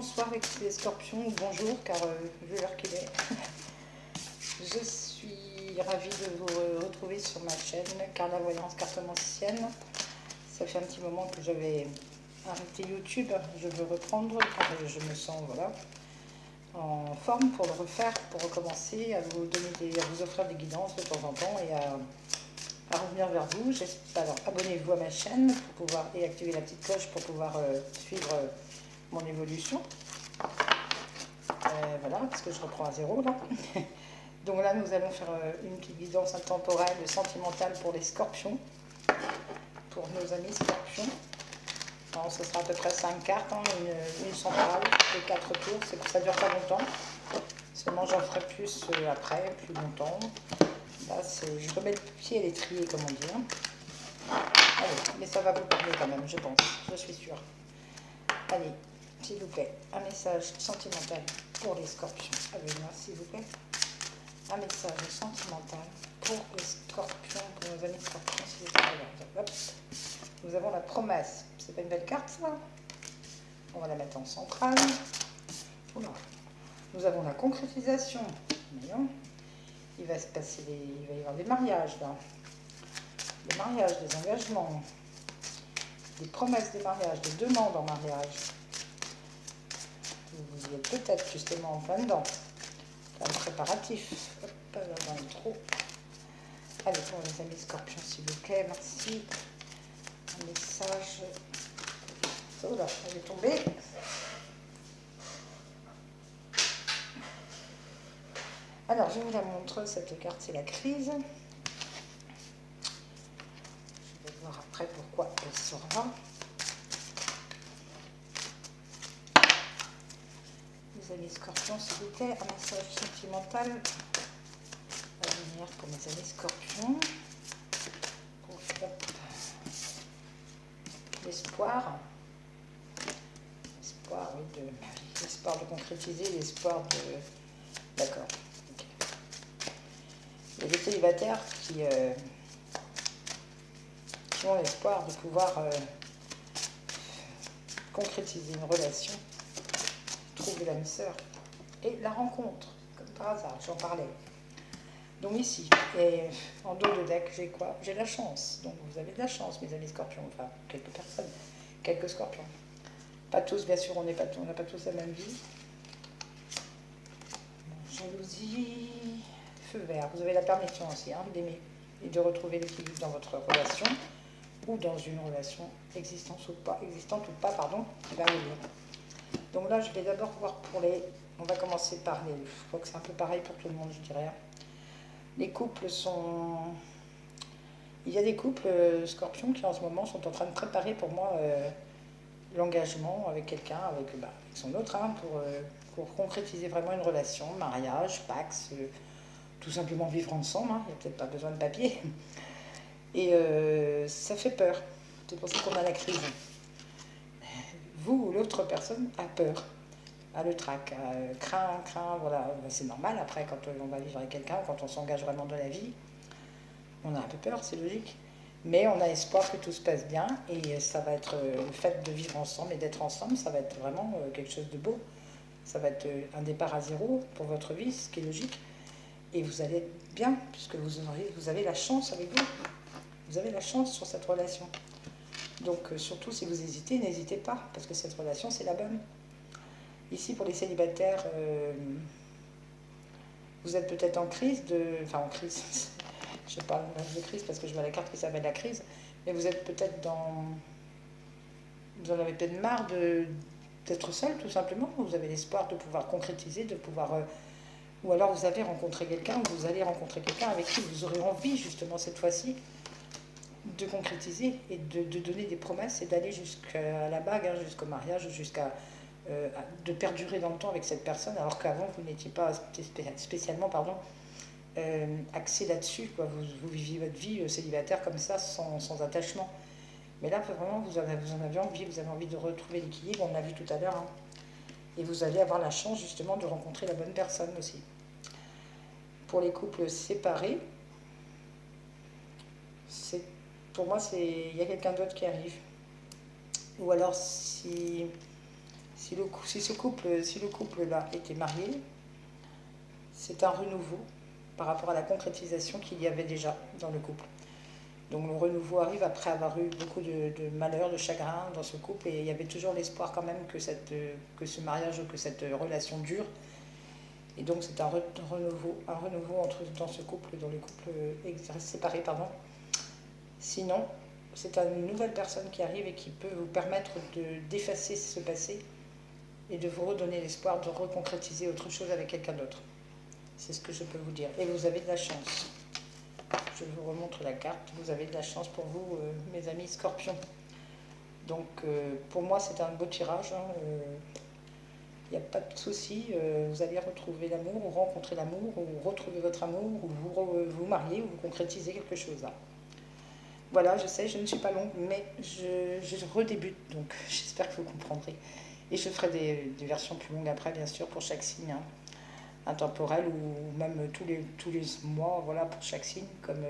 Bonsoir les scorpions, ou bonjour car vu l'heure qu'il est. Je suis ravie de vous retrouver sur ma chaîne Carla Voyance Cartomancienne. Ça fait un petit moment que j'avais arrêté YouTube, je veux reprendre car je me sens voilà, en forme pour le refaire, pour recommencer à vous, à vous offrir des guidances de temps en temps et à revenir vers vous. Alors abonnez-vous à ma chaîne pour pouvoir et activer la petite cloche pour pouvoir suivre mon évolution. Voilà, parce que je reprends à zéro là. Donc là, nous allons faire une petite guidance intemporelle sentimentale pour les scorpions, pour nos amis scorpions. Alors, ce sera à peu près 5 cartes, hein, une centrale et 4 tours. Ça dure pas longtemps. Seulement, j'en ferai plus après, plus longtemps. Là, je remets le pied à l'étrier, comme on dit. Hein. Allez, mais ça va vous parler quand même, je pense, je suis sûre. Allez, s'il vous plaît, un message sentimental pour les scorpions. Avec moi, s'il vous plaît. Un message sentimental pour les scorpions, pour nos amis scorpions, s'il vous plaît. Hop. Nous avons la promesse. C'est pas une belle carte, ça? On va la mettre en centrale. Oula. Nous avons la concrétisation. Voyons. Il va se passer il va y avoir des mariages, là. Des mariages, des engagements, des promesses de mariage, des demandes en mariage. Vous y êtes peut-être justement en plein dedans. Un préparatif. Hop, là, dans le trou. Allez, pour les amis scorpions, s'il vous plaît, merci. Un message. Oh là, elle est tombée. Alors, je vous la montre. Cette carte, c'est la crise. Je vais voir après pourquoi elle sera. Les amis scorpions, s'il vous plaît, un message sentimental à venir pour mes amis scorpions. L'espoir. L'espoir, oui, l'espoir de concrétiser, l'espoir de... D'accord. Okay. Il y a des célibataires qui ont l'espoir de pouvoir concrétiser une relation, trouver l'âme sœur et la rencontre, comme par hasard, j'en parlais. Donc ici, et en dos de deck, j'ai quoi? J'ai la chance. Donc vous avez de la chance, mes amis scorpions, enfin quelques personnes, quelques scorpions. Pas tous, bien sûr, on n'a pas tous la même vie. Jalousie, feu vert. Vous avez la permission aussi hein, d'aimer et de retrouver l'équilibre dans votre relation ou dans une relation existante ou pas, pardon, qui va arriver. Donc là, je vais d'abord voir pour les... On va commencer par les... Je crois que c'est un peu pareil pour tout le monde, je dirais. Les couples sont... Il y a des couples scorpions qui en ce moment sont en train de préparer pour moi l'engagement avec quelqu'un, avec son autre, hein, pour concrétiser vraiment une relation, mariage, pax, tout simplement vivre ensemble, hein, il n'y a peut-être pas besoin de papier. Et ça fait peur, c'est pour ça qu'on a la crise. Vous ou l'autre personne a peur, a le trac, craint, voilà, c'est normal après quand on va vivre avec quelqu'un, quand on s'engage vraiment dans la vie, on a un peu peur, c'est logique. Mais on a espoir que tout se passe bien et ça va être le fait de vivre ensemble et d'être ensemble, ça va être vraiment quelque chose de beau. Ça va être un départ à zéro pour votre vie, ce qui est logique. Et vous allez être bien, puisque vous avez la chance avec vous. Vous avez la chance sur cette relation. Donc surtout si vous hésitez, n'hésitez pas, parce que cette relation, c'est la bonne. Ici, pour les célibataires, vous êtes peut-être en crise, enfin en crise, je parle de crise parce que je vois la carte qui s'appelle la crise, mais vous êtes peut-être dans... Vous en avez peut-être marre d'être seul, tout simplement. Vous avez l'espoir de pouvoir concrétiser, de pouvoir... ou alors vous avez rencontré quelqu'un, ou vous allez rencontrer quelqu'un avec qui vous aurez envie, justement, cette fois-ci, de concrétiser et de donner des promesses et d'aller jusqu'à la bague, hein, jusqu'au mariage, jusqu'à... de perdurer dans le temps avec cette personne, alors qu'avant, vous n'étiez pas spécialement, axé là-dessus, quoi. Vous viviez votre vie célibataire comme ça, sans attachement. Mais là, vraiment, vous en avez envie, vous avez envie de retrouver l'équilibre, on l'a vu tout à l'heure. Hein. Et vous allez avoir la chance, justement, de rencontrer la bonne personne aussi. Pour les couples séparés, pour moi, il y a quelqu'un d'autre qui arrive. Ou alors, si Si le couple là était marié, c'est un renouveau par rapport à la concrétisation qu'il y avait déjà dans le couple. Donc le renouveau arrive après avoir eu beaucoup de malheurs, de chagrin dans ce couple, et il y avait toujours l'espoir quand même que ce mariage ou que cette relation dure. Et donc c'est un renouveau dans ce couple, dans le couple séparé, pardon. Sinon, c'est une nouvelle personne qui arrive et qui peut vous permettre d'effacer ce passé et de vous redonner l'espoir de reconcrétiser autre chose avec quelqu'un d'autre. C'est ce que je peux vous dire. Et vous avez de la chance. Je vous remontre la carte. Vous avez de la chance pour vous, mes amis Scorpions. Donc, pour moi, c'est un beau tirage. Il n'y a pas de souci. Vous allez retrouver l'amour, ou rencontrer l'amour, ou retrouver votre amour, ou vous marier, ou vous concrétiser quelque chose là. Voilà, je sais, je ne suis pas longue, mais je redébute. Donc, j'espère que vous comprendrez. Et je ferai des versions plus longues après, bien sûr, pour chaque signe. Hein. Intemporel ou même tous les mois, voilà, pour chaque signe. Comme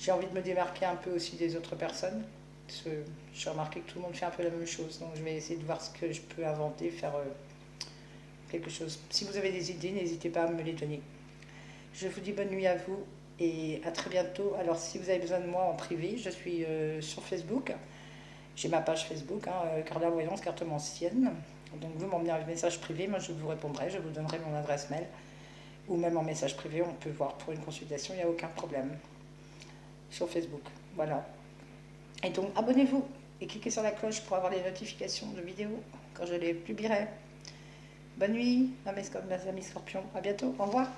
j'ai envie de me démarquer un peu aussi des autres personnes. Parce que j'ai remarqué que tout le monde fait un peu la même chose. Donc, je vais essayer de voir ce que je peux inventer, faire quelque chose. Si vous avez des idées, n'hésitez pas à me les donner. Je vous dis bonne nuit à vous et à très bientôt. Alors, si vous avez besoin de moi en privé, je suis sur Facebook. J'ai ma page Facebook, hein, Carla Voyance, cartomancienne. Donc, vous m'envoyez un message privé, moi je vous répondrai, je vous donnerai mon adresse mail. Ou même en message privé, on peut voir pour une consultation, il n'y a aucun problème. Sur Facebook, voilà. Et donc, abonnez-vous et cliquez sur la cloche pour avoir les notifications de vidéos quand je les publierai. Bonne nuit, mes amis Scorpions. À bientôt. Au revoir.